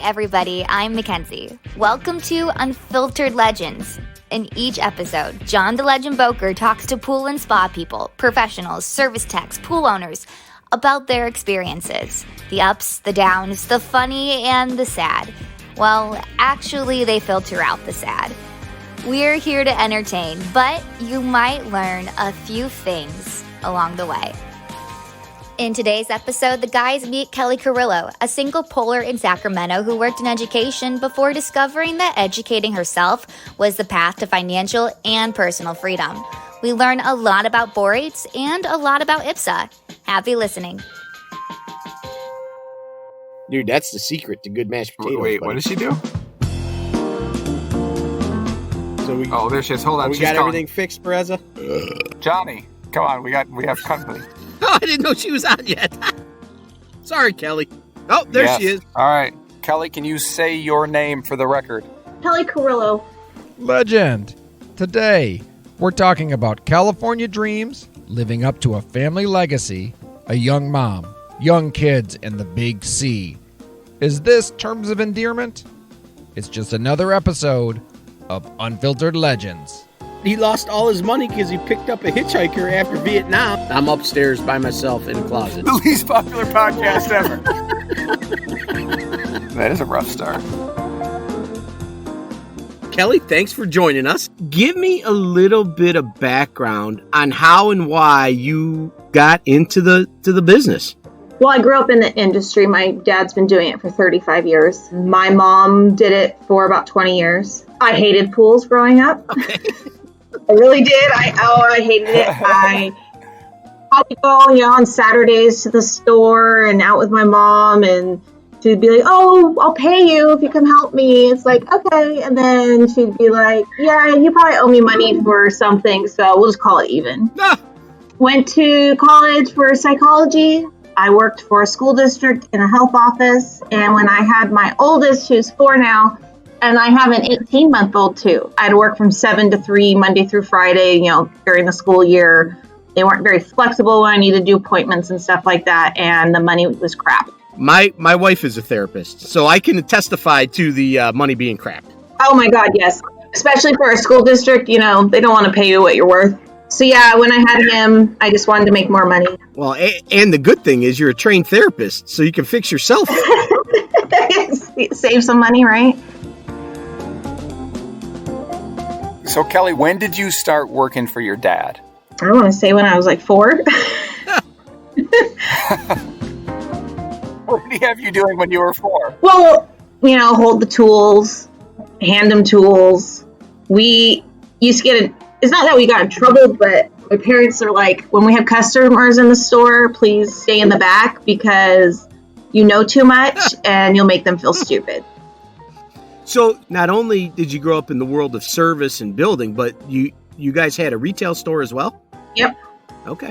everybody. I'm Mackenzie. Welcome to Unfiltered Legends. In each episode, John the Legend Boker talks to pool and spa people, professionals, service techs, pool owners about their experiences. The ups, the downs, the funny, and the sad. Well, actually, they filter out the sad. We're here to entertain, but you might learn a few things along the way. In today's episode, the guys meet Kelli Carillo, a single poler in Sacramento who worked in education before discovering that educating herself was the path to financial and personal freedom. We learn a lot about borates and a lot about IPPSA. Happy listening. Dude, that's the secret to good mashed potatoes. Wait, buddy. what does she do? So there she is. Hold on. We She's got calling. everything fixed, Pereza? Johnny, come on. We have company. Oh, I didn't know she was on yet. Sorry, Kelli. Oh, there Yes. she is. All right. Kelli, can you say your name for the record? Kelli Carillo. Legend. Today, we're talking about California dreams, living up to a family legacy, a young mom, young kids, and the big C. Is this terms of endearment? It's just another episode of Unfiltered Legends. He lost all his money because he picked up a hitchhiker after Vietnam. I'm upstairs by myself in a closet. The least popular podcast ever. That is a rough start. Kelli, thanks for joining us. Give me a little bit of background on how and why you got into the business. Well, I grew up in the industry. My dad's been doing it for 35 years. My mom did it for about 20 years. I hated pools growing up. Okay. I really did. I hated it. I had to go, on Saturdays to the store and out with my mom, and she'd be like, "Oh, I'll pay you if you come help me." It's like, okay. And then she'd be like, "Yeah, you probably owe me money for something, so we'll just call it even." Ah. Went to college for psychology. I worked for a school district in a health office. And when I had my oldest, who's 4 now, and I have an 18-month-old too, I'd work from 7 to 3, Monday through Friday, during the school year. They weren't very flexible when I needed to do appointments and stuff like that. And the money was crap. My wife is a therapist, so I can testify to the money being crap. Oh my God, yes. Especially for a school district, they don't want to pay you what you're worth. So yeah, when I had him, I just wanted to make more money. Well, and the good thing is you're a trained therapist, so you can fix yourself. Save some money, right? So, Kelli, when did you start working for your dad? I want to say when I was like 4. What did he have you doing when you were 4? Well, hold the tools, hand them tools. We used to it's not that we got in trouble, but my parents are like, when we have customers in the store, please stay in the back because you know too much and you'll make them feel stupid. So not only did you grow up in the world of service and building, but you guys had a retail store as well? Yep. Okay.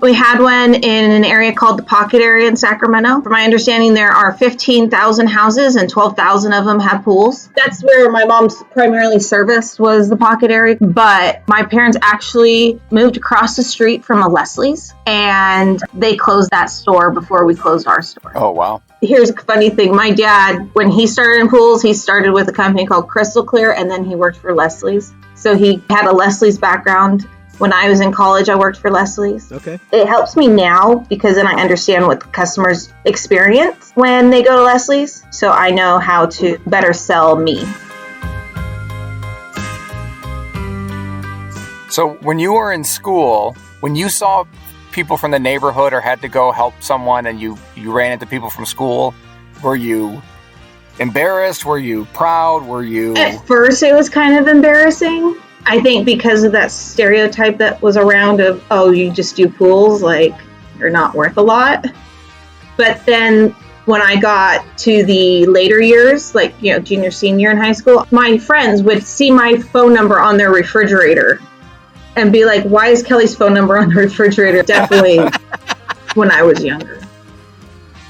We had one in an area called the Pocket area in Sacramento. From my understanding, there are 15,000 houses and 12,000 of them have pools. That's where my mom's primarily serviced, was the Pocket area. But my parents actually moved across the street from a Leslie's, and they closed that store before we closed our store. Oh, wow. Here's a funny thing. My dad, when he started in pools, he started with a company called Crystal Clear, and then he worked for Leslie's. So he had a Leslie's background. When I was in college, I worked for Leslie's. Okay. It helps me now because then I understand what the customers experience when they go to Leslie's. So I know how to better sell me. So when you were in school, when you saw people from the neighborhood or had to go help someone and you ran into people from school, were you embarrassed? Were you proud? Were you... At first, it was kind of embarrassing. I think because of that stereotype that was around of, oh, you just do pools, like you're not worth a lot. But then when I got to the later years, like, junior, senior in high school, my friends would see my phone number on their refrigerator and be like, why is Kelli's phone number on the refrigerator? Definitely when I was younger,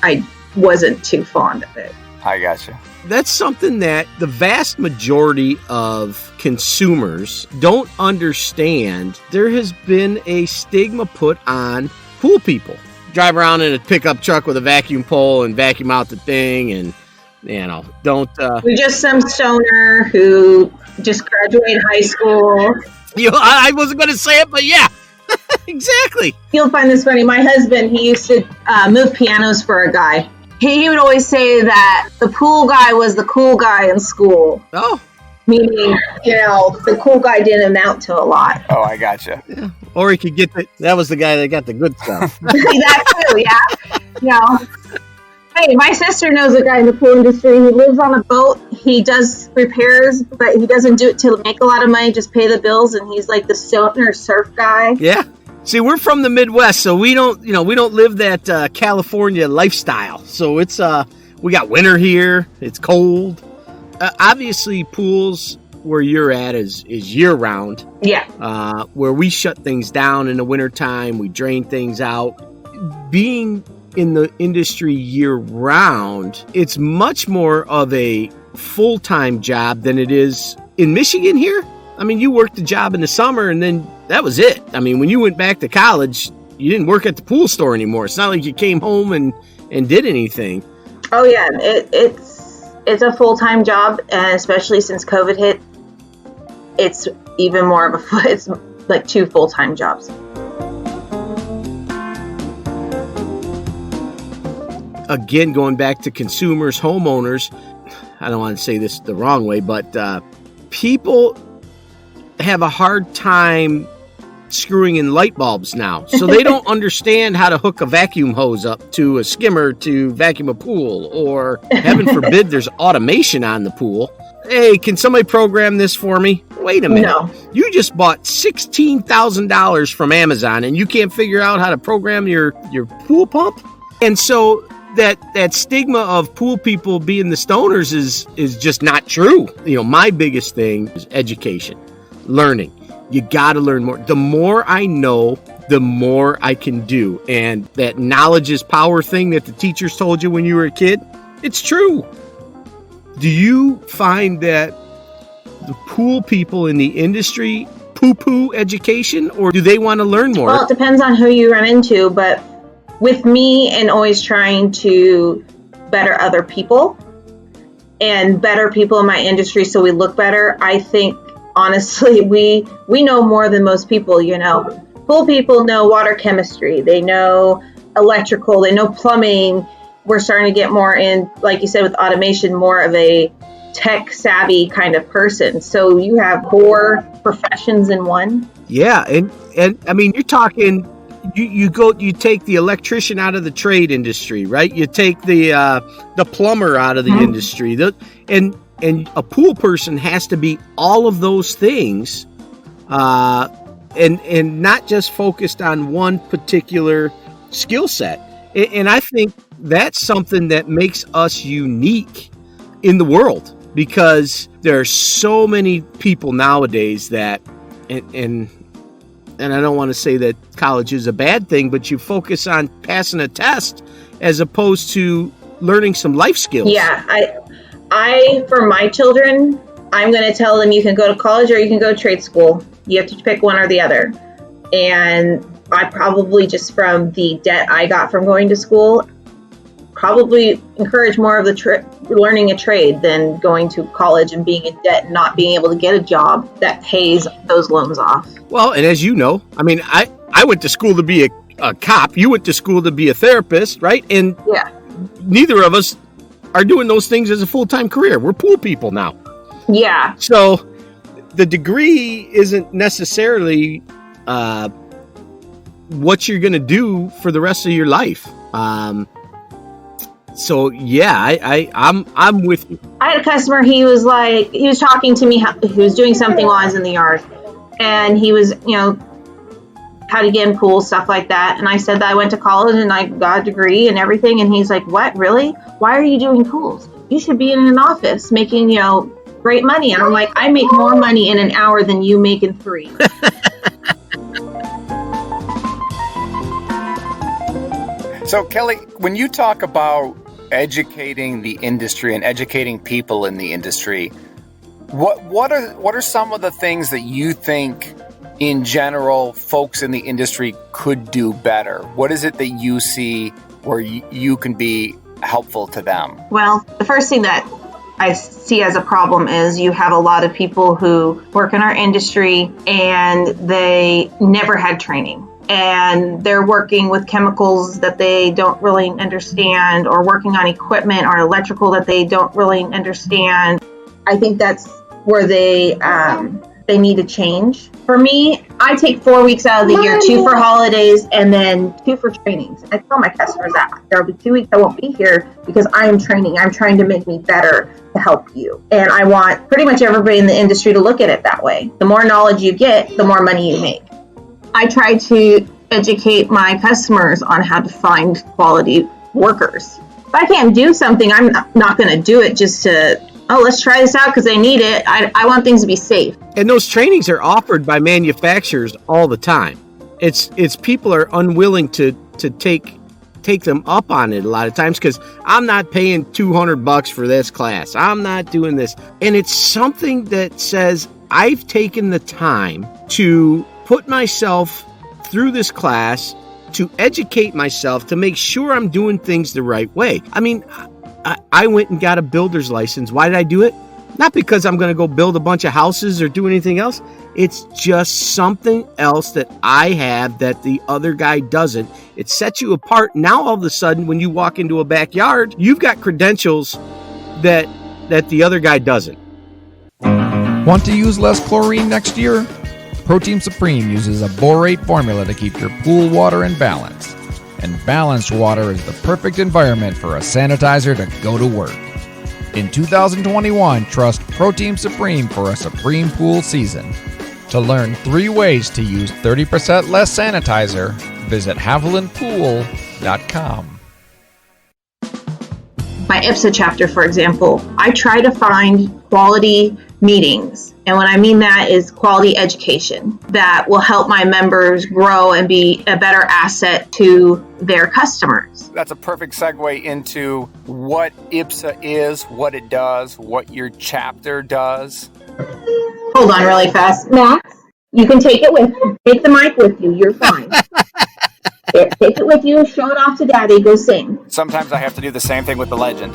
I wasn't too fond of it. I gotcha. That's something that the vast majority of consumers don't understand. There has been a stigma put on pool people. Drive around in a pickup truck with a vacuum pole and vacuum out the thing and don't. You're just some stoner who just graduated high school. I wasn't going to say it, but yeah, exactly. You'll find this funny. My husband, he used to move pianos for a guy. He would always say that the pool guy was the cool guy in school. Oh. Meaning, the cool guy didn't amount to a lot. Oh, I gotcha. Yeah. Or he could that was the guy that got the good stuff. That too, yeah. Hey, my sister knows a guy in the pool industry. He lives on a boat. He does repairs, but he doesn't do it to make a lot of money, just pay the bills. And he's like the stoner surf guy. Yeah. See, we're from the Midwest, so we don't live that California lifestyle. So it's we got winter here. It's cold. Obviously, pools where you're at is year round. Yeah. Where we shut things down in the wintertime, we drain things out. Being in the industry year round, it's much more of a full-time job than it is in Michigan here. I mean, you worked the job in the summer and then that was it. I mean, when you went back to college, you didn't work at the pool store anymore. It's not like you came home and did anything. Oh yeah, it's a full-time job, and especially since COVID hit, it's even more of it's like 2 full-time jobs. Again, going back to consumers, homeowners, I don't want to say this the wrong way, but people have a hard time screwing in light bulbs now. So they don't understand how to hook a vacuum hose up to a skimmer to vacuum a pool, or heaven forbid there's automation on the pool. Hey, can somebody program this for me? Wait a minute. No. You just bought $16,000 from Amazon and you can't figure out how to program your pool pump? And so that stigma of pool people being the stoners is just not true. My biggest thing is education, learning. You got to learn more. The more I know, the more I can do. And that knowledge is power thing that the teachers told you when you were a kid, it's true. Do you find that the pool people in the industry poo-poo education, or do they want to learn more? Well, it depends on who you run into, but with me and always trying to better other people and better people in my industry so we look better, I think honestly, we know more than most people, Pool people know water chemistry. They know electrical. They know plumbing. We're starting to get more in, like you said, with automation, more of a tech-savvy kind of person. So you have 4 professions in one. Yeah, and I mean, you're talking, you take the electrician out of the trade industry, right? You take the plumber out of the industry. And a pool person has to be all of those things, and not just focused on one particular skill set. And I think that's something that makes us unique in the world, because there are so many people nowadays that, and I don't want to say that college is a bad thing, but you focus on passing a test as opposed to learning some life skills. Yeah, I, for my children, I'm going to tell them you can go to college or you can go to trade school. You have to pick one or the other. And I probably, just from the debt I got from going to school, probably encourage more of the learning a trade than going to college and being in debt and not being able to get a job that pays those loans off. Well, and as you know, I mean, I went to school to be a cop. You went to school to be a therapist, right? And yeah, neither of us are doing those things as a full-time career. We're pool people now. Yeah. So the degree isn't necessarily what you're going to do for the rest of your life. So yeah, I'm with you. I had a customer. He was talking to me. He was doing something while I was in the yard, and he was, how to get in pools, stuff like that. And I said that I went to college and I got a degree and everything. And he's like, "What, really? Why are you doing pools? You should be in an office making, great money." And I'm like, "I make more money in an hour than you make in 3." So Kelli, when you talk about educating the industry and educating people in the industry, what are some of the things that you think in general folks in the industry could do better? What is it that you see where you can be helpful to them? Well, the first thing that I see as a problem is you have a lot of people who work in our industry and they never had training. And they're working with chemicals that they don't really understand, or working on equipment or electrical that they don't really understand. I think that's where they need to change. For me, I take 4 weeks out of the year, 2 for holidays and then 2 for trainings. I tell my customers that there will be 2 weeks I won't be here because I am training. I'm trying to make me better to help you. And I want pretty much everybody in the industry to look at it that way. The more knowledge you get, the more money you make. I try to educate my customers on how to find quality workers. If I can't do something, I'm not going to do it just to, let's try this out because they need it. I want things to be safe. And those trainings are offered by manufacturers all the time. It's people are unwilling to take them up on it a lot of times because I'm not paying $200 for this class. I'm not doing this. And it's something that says I've taken the time to put myself through this class, to educate myself, to make sure I'm doing things the right way. I mean, I went and got a builder's license. Why did I do it? Not because I'm going to go build a bunch of houses or do anything else. It's just something else that I have that the other guy doesn't. It sets you apart. Now, all of a sudden, when you walk into a backyard, you've got credentials that the other guy doesn't. Want to use less chlorine next year? Protein Supreme uses a borate formula to keep your pool water in balance. And balanced water is the perfect environment for a sanitizer to go to work. In 2021, trust Protein Supreme for a supreme pool season. To learn 3 ways to use 30% less sanitizer, visit havilandpool.com. My IPPSA chapter, for example, I try to find quality meetings. And what I mean that is quality education that will help my members grow and be a better asset to their customers. That's a perfect segue into what IPPSA is, what it does, what your chapter does. Hold on really fast. Max, you can take it with you. Take the mic with you. You're fine. Here, take it with you. Show it off to Daddy. Go sing. Sometimes I have to do the same thing with the legend.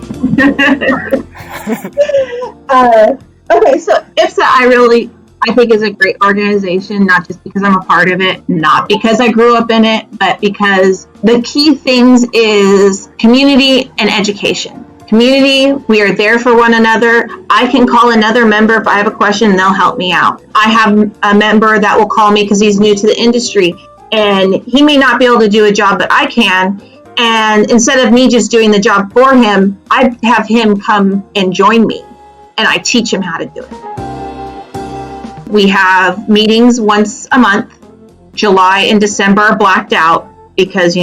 Okay, so IPPSA, I think is a great organization, not just because I'm a part of it, not because I grew up in it, but because the key things is community and education. Community, we are there for one another. I can call another member if I have a question and they'll help me out. I have a member that will call me because he's new to the industry and he may not be able to do a job, but I can. And instead of me just doing the job for him, I have him come and join me. And I teach him how to do it. We have meetings once a month. July and December are blacked out because,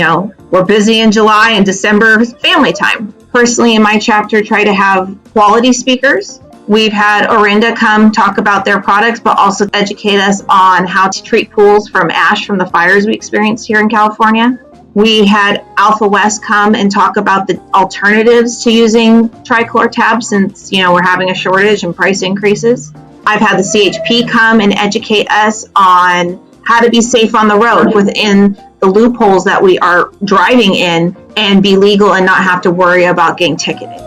we're busy in July, and December is family time. Personally, in my chapter, try to have quality speakers. We've had Orinda come talk about their products, but also educate us on how to treat pools from ash from the fires we experienced here in California. We had Alpha West come and talk about the alternatives to using trichlor tabs since, we're having a shortage and price increases. I've had the CHP come and educate us on how to be safe on the road within the loopholes that we are driving in and be legal and not have to worry about getting ticketed.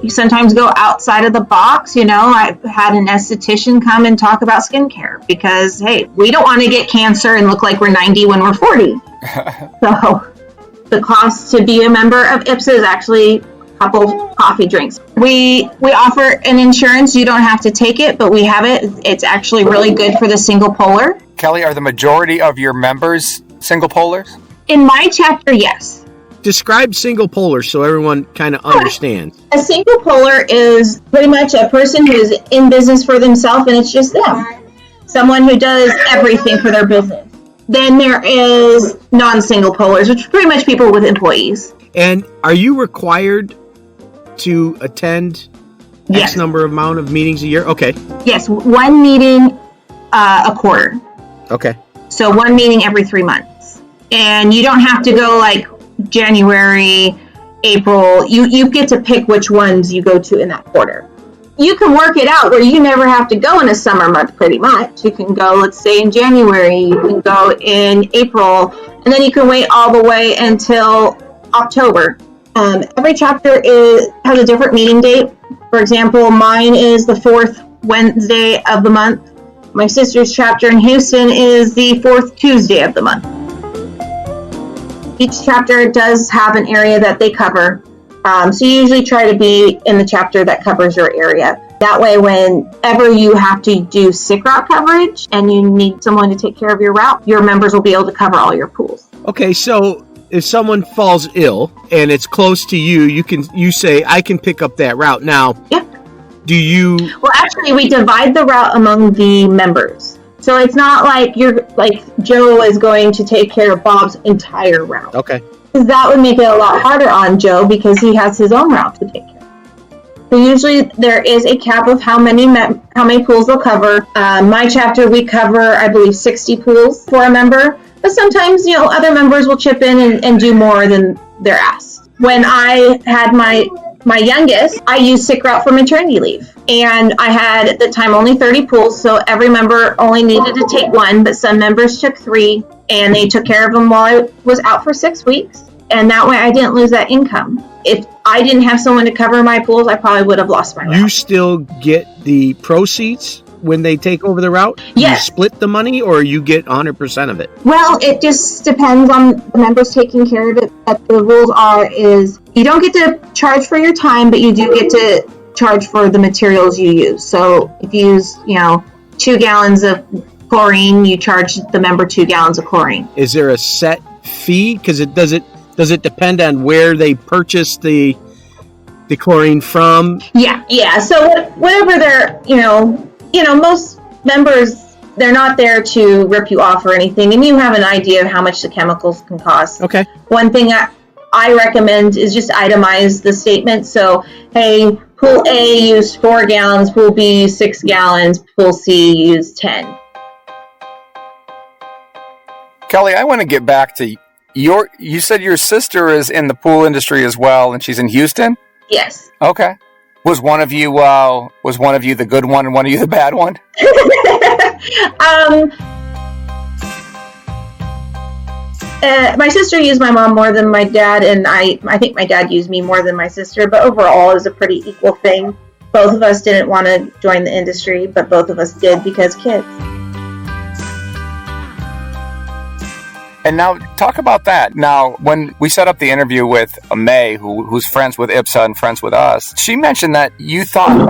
You sometimes go outside of the box. I've had an esthetician come and talk about skincare because, hey, we don't want to get cancer and look like we're 90 when we're 40. So the cost to be a member of IPPSA is actually a couple coffee drinks. We offer an insurance. You don't have to take it, but we have it. It's actually really good for the single polar. Kelly, are the majority of your members single polars? In my chapter, yes. Describe single polar so everyone kind of understands. A single polar is pretty much a person who's in business for themselves and it's just them. Someone who does everything for their business. Then there is non-single polars, which are pretty much people with employees. And are you required to attend X number amount of meetings a year? Okay. Yes, one meeting a quarter. Okay. So one meeting every 3 months. And you don't have to go like January, April. You get to pick which ones you go to in that quarter. You can work it out where you never have to go in a summer month pretty much. You can go, let's say, in January. You can go in April. And then you can wait all the way until October. Every chapter has a different meeting date. For example, mine is the 4th Wednesday of the month. My sister's chapter in Houston is the 4th Tuesday of the month. Each chapter does have an area that they cover. So you usually try to be in the chapter that covers your area. That way, whenever you have to do sick route coverage and you need someone to take care of your route, your members will be able to cover all your pools. Okay, so if someone falls ill and it's close to you, you say, I can pick up that route. Now, Yeah. do you... Well, actually, we divide the route among the members. So it's not like Joe is going to take care of Bob's entire route. Okay. Because that would make it a lot harder on Joe because he has his own route to take care of. So usually there is a cap of how many pools they'll cover. My chapter, we cover, I believe, 60 pools for a member. But sometimes, other members will chip in and do more than they're asked. When I had my youngest, I used sick route for maternity leave. And I had, at the time, only 30 pools, so every member only needed to take one, but some members took 3, and they took care of them while I was out for 6 weeks. And that way I didn't lose that income. If I didn't have someone to cover my pools, I probably would have lost my route. You still get the proceeds when they take over the route? Yes. You split the money, or you get 100% of it? Well, it just depends on the members taking care of it. But the rules is you don't get to charge for your time, but you do get to charge for the materials you use. So if you use, 2 gallons of chlorine, you charge the member 2 gallons of chlorine. Is there a set fee? Because does it depend on where they purchase the chlorine from? Yeah. So whatever they're, most members, they're not there to rip you off or anything, and you have an idea of how much the chemicals can cost. Okay. One thing I recommend is just itemize the statement. So, hey, pool A used 4 gallons, pool B 6 gallons, pool C used 10. Kelli, I want to get back to you said your sister is in the pool industry as well, and she's in Houston? Yes. Okay. Was one of you the good one and one of you the bad one? My sister used my mom more than my dad, and I think my dad used me more than my sister, but overall it was a pretty equal thing. Both of us didn't want to join the industry, but both of us did because kids. And now, talk about that. Now, when we set up the interview with May, who's friends with IPPSA and friends with us, she mentioned that you thought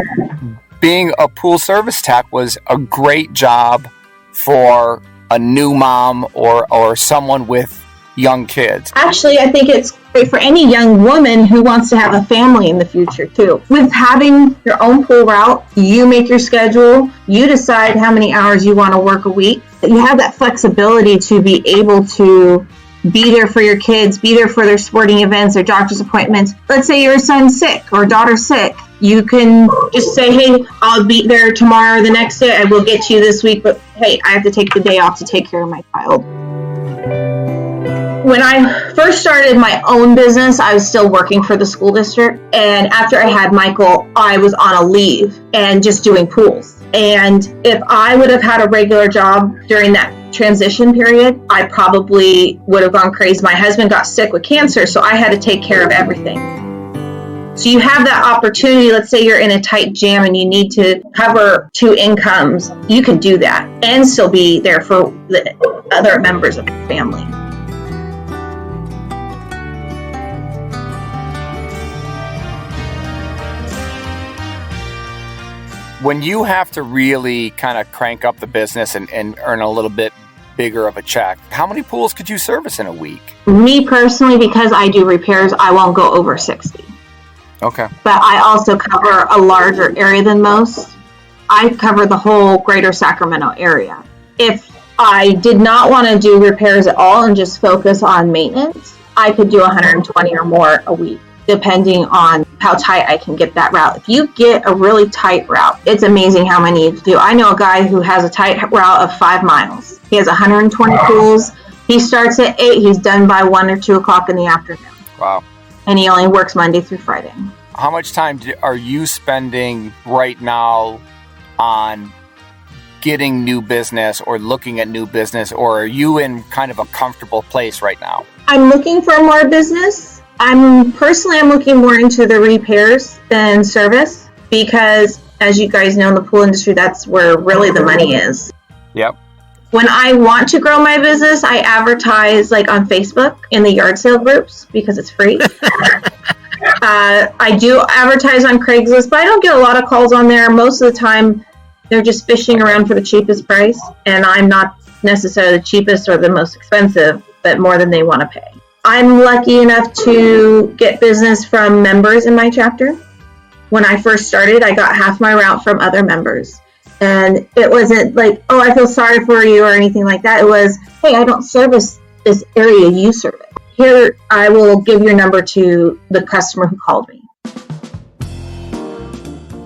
being a pool service tech was a great job for a new mom or someone with young kids. Actually, I think it's great for any young woman who wants to have a family in the future, too. With having your own pool route, you make your schedule, you decide how many hours you want to work a week. You have that flexibility to be able to be there for your kids, be there for their sporting events, their doctor's appointments. Let's say your son's sick or daughter's sick. You can just say, hey, I'll be there tomorrow or the next day. I will get to you this week, but hey, I have to take the day off to take care of my child. When I first started my own business, I was still working for the school district. And after I had Michael, I was on a leave and just doing pools. And if I would have had a regular job during that transition period, I probably would have gone crazy. My husband got sick with cancer, so I had to take care of everything. So you have that opportunity. Let's say you're in a tight jam and you need to cover 2 incomes. You can do that and still be there for the other members of your family. When you have to really kind of crank up the business and earn a little bit bigger of a check, how many pools could you service in a week? Me personally, because I do repairs, I won't go over 60. Okay. But I also cover a larger area than most. I cover the whole greater Sacramento area. If I did not want to do repairs at all and just focus on maintenance, I could do 120 or more a week, depending on how tight I can get that route. If you get a really tight route, it's amazing how many you do. I know a guy who has a tight route of 5 miles. He has 120 pools. He starts at 8. He's done by 1 or 2 o'clock in the afternoon. Wow. And he only works Monday through Friday. How much time are you spending right now on getting new business or looking at new business, or are you in kind of a comfortable place right now? I'm looking for more business. I'm looking more into the repairs than service because, as you guys know, in the pool industry, that's where really the money is. Yep. When I want to grow my business, I advertise like on Facebook in the yard sale groups because it's free. I do advertise on Craigslist, but I don't get a lot of calls on there. Most of the time, they're just fishing around for the cheapest price, and I'm not necessarily the cheapest or the most expensive, but more than they want to pay. I'm lucky enough to get business from members in my chapter. When I first started, I got half my route from other members. And it wasn't like, oh, I feel sorry for you or anything like that. It was, hey, I don't service this area you service. Here, I will give your number to the customer who called me.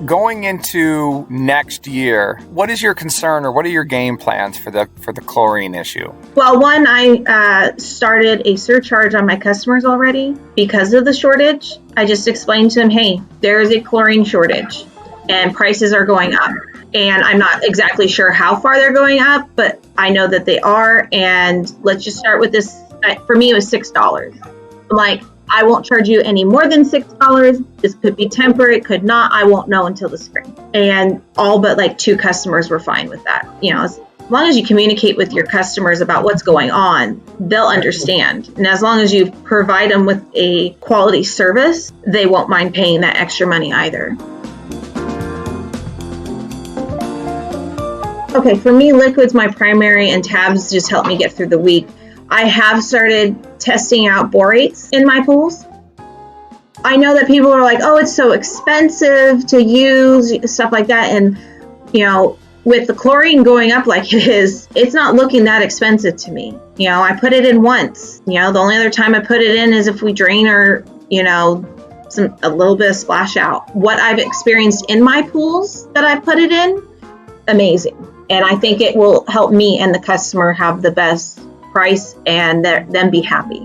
Going into next year, what is your concern or what are your game plans for the chlorine issue? Well, one, I started a surcharge on my customers already because of the shortage. I just explained to them, hey, there is a chlorine shortage and prices are going up. And I'm not exactly sure how far they're going up, but I know that they are. And let's just start with this. For me, it was $6. I'm like, I won't charge you any more than $6. This could be temporary, it could not. I won't know until the spring. And all but like 2 customers were fine with that. You know, as long as you communicate with your customers about what's going on, they'll understand. And as long as you provide them with a quality service, they won't mind paying that extra money either. Okay, for me, liquid's my primary and tabs just help me get through the week. I have started testing out borates in my pools. I know that people are like, oh, it's so expensive to use, stuff like that. And, you know, with the chlorine going up like it is, it's not looking that expensive to me. You know, I put it in once. You know, the only other time I put it in is if we drain or, you know, a little bit of splash out. What I've experienced in my pools that I put it in, amazing. And I think it will help me and the customer have the best price and them be happy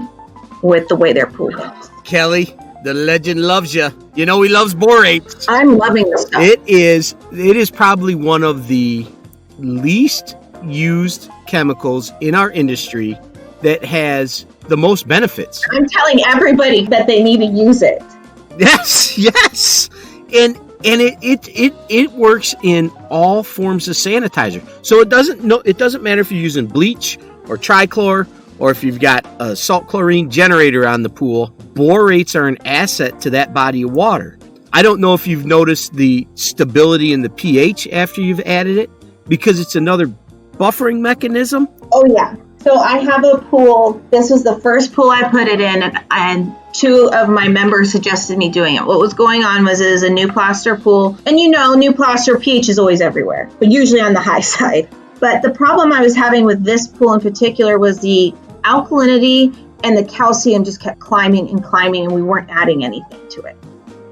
with the way their pool goes. Kelli, the legend loves you. You know he loves borates. I'm loving this stuff. It is probably one of the least used chemicals in our industry that has the most benefits. I'm telling everybody that they need to use it. Yes. And it works in all forms of sanitizer. So it doesn't matter if you're using bleach or trichlor or if you've got a salt chlorine generator on the pool. Borates are an asset to that body of water. I don't know if you've noticed the stability in the pH after you've added it because it's another buffering mechanism. Oh yeah. So I have a pool. This was the first pool I put it in, and 2 of my members suggested me doing it. What was going on was it is a new plaster pool. And you know, new plaster pH is always everywhere, but usually on the high side. But the problem I was having with this pool in particular was the alkalinity and the calcium just kept climbing and we weren't adding anything to it.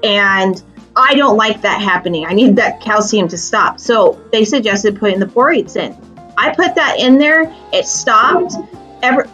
And I don't like that happening. I need that calcium to stop. So they suggested putting the borates in. I put that in there, it stopped.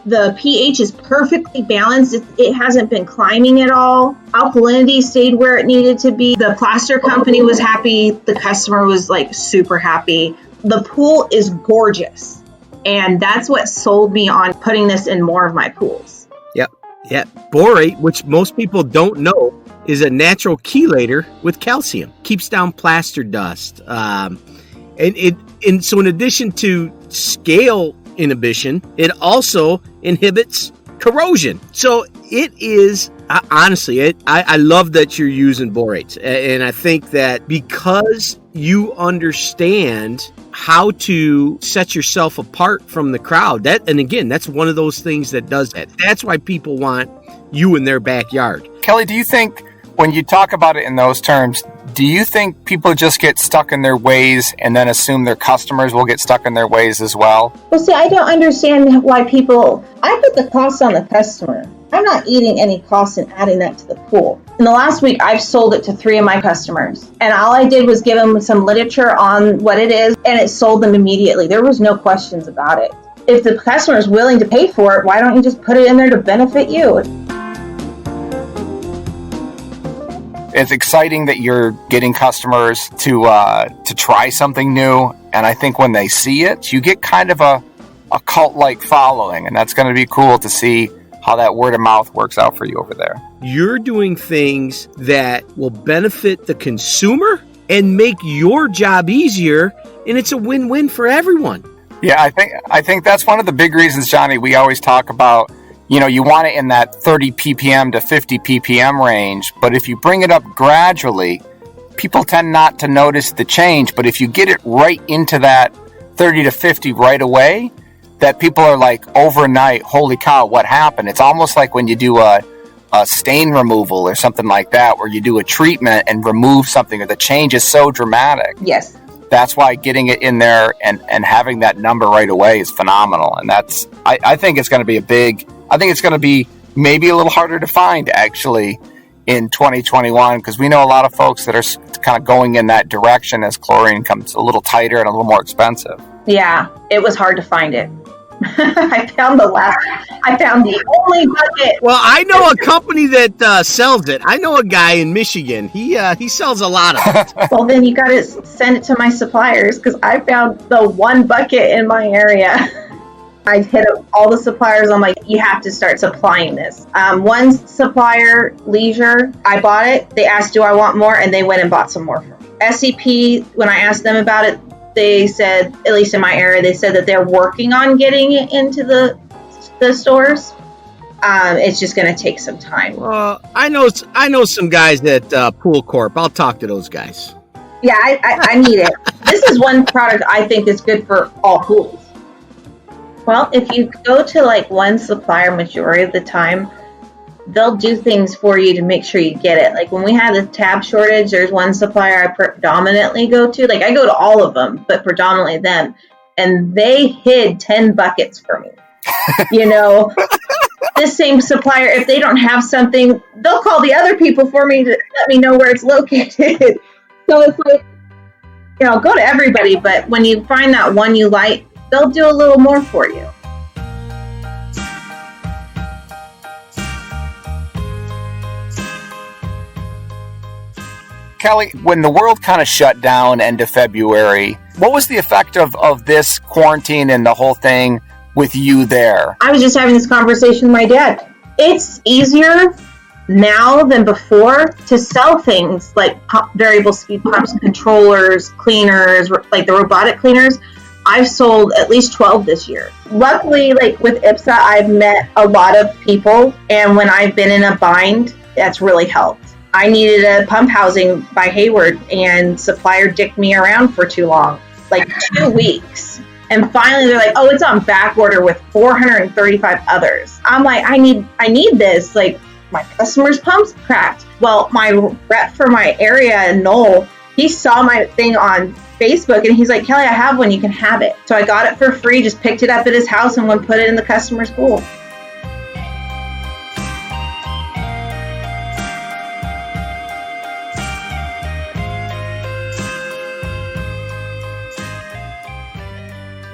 The pH is perfectly balanced. It hasn't been climbing at all. Alkalinity stayed where it needed to be. The plaster company was happy. The customer was like super happy. The pool is gorgeous. And that's what sold me on putting this in more of my pools. Yep. Borate, which most people don't know, is a natural chelator with calcium. Keeps down plaster dust. And so in addition to scale inhibition, it also inhibits corrosion. So it is, honestly, I love that you're using borates. And I think that because you understand how to set yourself apart from the crowd, and again, that's one of those things that does that. That's why people want you in their backyard. Kelli, do you think when you talk about it in those terms, do you think people just get stuck in their ways and then assume their customers will get stuck in their ways as well? Well, see, I don't understand why I put the cost on the customer. I'm not eating any costs and adding that to the pool. In the last week, I've sold it to 3 of my customers. And all I did was give them some literature on what it is, and it sold them immediately. There was no questions about it. If the customer is willing to pay for it, why don't you just put it in there to benefit you? It's exciting that you're getting customers to try something new. And I think when they see it, you get kind of a cult-like following. And that's going to be cool to see how that word of mouth works out for you over there. you're doing things that will benefit the consumer and make your job easier, and it's a win-win for everyone. Yeah, I think that's one of the big reasons, Johnny, we always talk about, you want it in that 30 ppm to 50 ppm range, but if you bring it up gradually, people tend not to notice the change. But if you get it right into that 30 to 50 right away, that people are like, overnight, holy cow, what happened? It's almost like when you do a stain removal or something like that, where you do a treatment and remove something, or the change is so dramatic. Yes. That's why getting it in there and having that number right away is phenomenal. And that's, I think it's going to be I think it's going to be maybe a little harder to find actually in 2021, because we know a lot of folks that are kind of going in that direction as chlorine comes a little tighter and a little more expensive. Yeah, it was hard to find it. I found the only bucket. Well, I know a company that sells it. I know a guy in Michigan. He sells a lot of it. Well, then you got to send it to my suppliers, because I found the one bucket in my area. I hit up all the suppliers. I'm like, you have to start supplying this. One supplier, Leisure, I bought it. They asked, do I want more? And they went and bought some more for me. SEP, when I asked them about it, they said, at least in my area, they said that they're working on getting it into the stores. It's just going to take some time. Well, I know some guys at Pool Corp. I'll talk to those guys. Yeah, I need it. This is one product I think is good for all pools. Well, if you go to like one supplier majority of the time, they'll do things for you to make sure you get it. Like when we had the tab shortage, there's one supplier I predominantly go to. Like I go to all of them, but predominantly them. And they hid 10 buckets for me. This same supplier, if they don't have something, they'll call the other people for me to let me know where it's located. So it's like, go to everybody, but when you find that one you like, they'll do a little more for you. Kelly, when the world kind of shut down end of February, what was the effect of this quarantine and the whole thing with you there? I was just having this conversation with my dad. It's easier now than before to sell things like variable speed pumps, controllers, cleaners, like the robotic cleaners. I've sold at least 12 this year. Luckily, like with IPPSA, I've met a lot of people, and when I've been in a bind, that's really helped. I needed a pump housing by Hayward, and supplier dicked me around for too long, like 2 weeks. And finally, they're like, "Oh, it's on back order with 435 others." I'm like, I need this. Like, my customer's pump's cracked. Well, my rep for my area in Knoll, he saw my thing on Facebook, and he's like, "Kelly, I have one. You can have it." So I got it for free, just picked it up at his house and went put it in the customer's pool.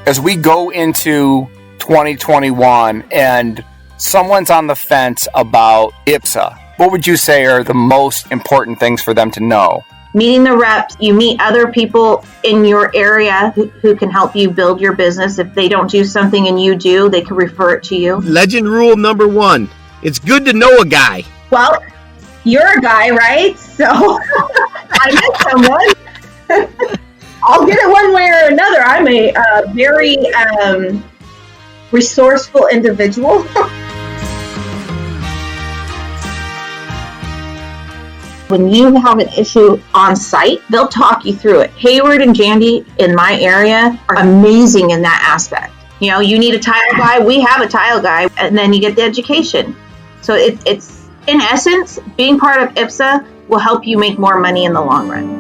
As we go into 2021 and someone's on the fence about IPPSA, what would you say are the most important things for them to know? Meeting the reps, you meet other people in your area who can help you build your business. If they don't do something and you do, they can refer it to you. Legend rule number 1, it's good to know a guy. Well, you're a guy, right? So I met someone. I'll get it one way or another. I'm a very resourceful individual. When you have an issue on site, they'll talk you through it. Hayward and Jandy in my area are amazing in that aspect. You need a tile guy, we have a tile guy, and then you get the education. So it's in essence, being part of IPPSA will help you make more money in the long run.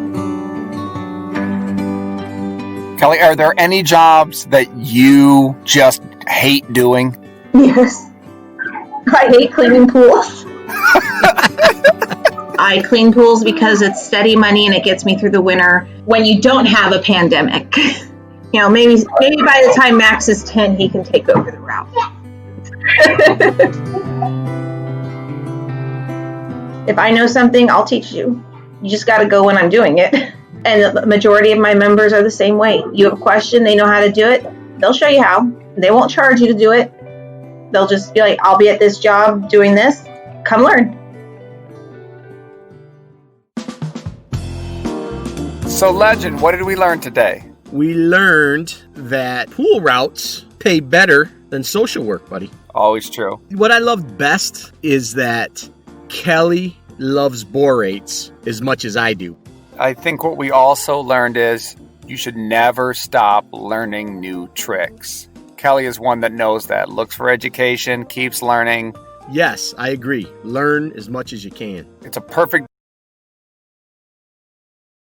Kelly, are there any jobs that you just hate doing? Yes. I hate cleaning pools. I clean pools because it's steady money and it gets me through the winter when you don't have a pandemic. Maybe by the time Max is 10, he can take over the route. If I know something, I'll teach you. You just got to go when I'm doing it. And the majority of my members are the same way. You have a question, they know how to do it. They'll show you how. They won't charge you to do it. They'll just be like, "I'll be at this job doing this. Come learn." So, Legend, what did we learn today? We learned that pool routes pay better than social work, buddy. Always true. What I loved best is that Kelli loves borates as much as I do. I think what we also learned is you should never stop learning new tricks. Kelli is one that knows that. Looks for education, keeps learning. Yes, I agree. Learn as much as you can. It's a perfect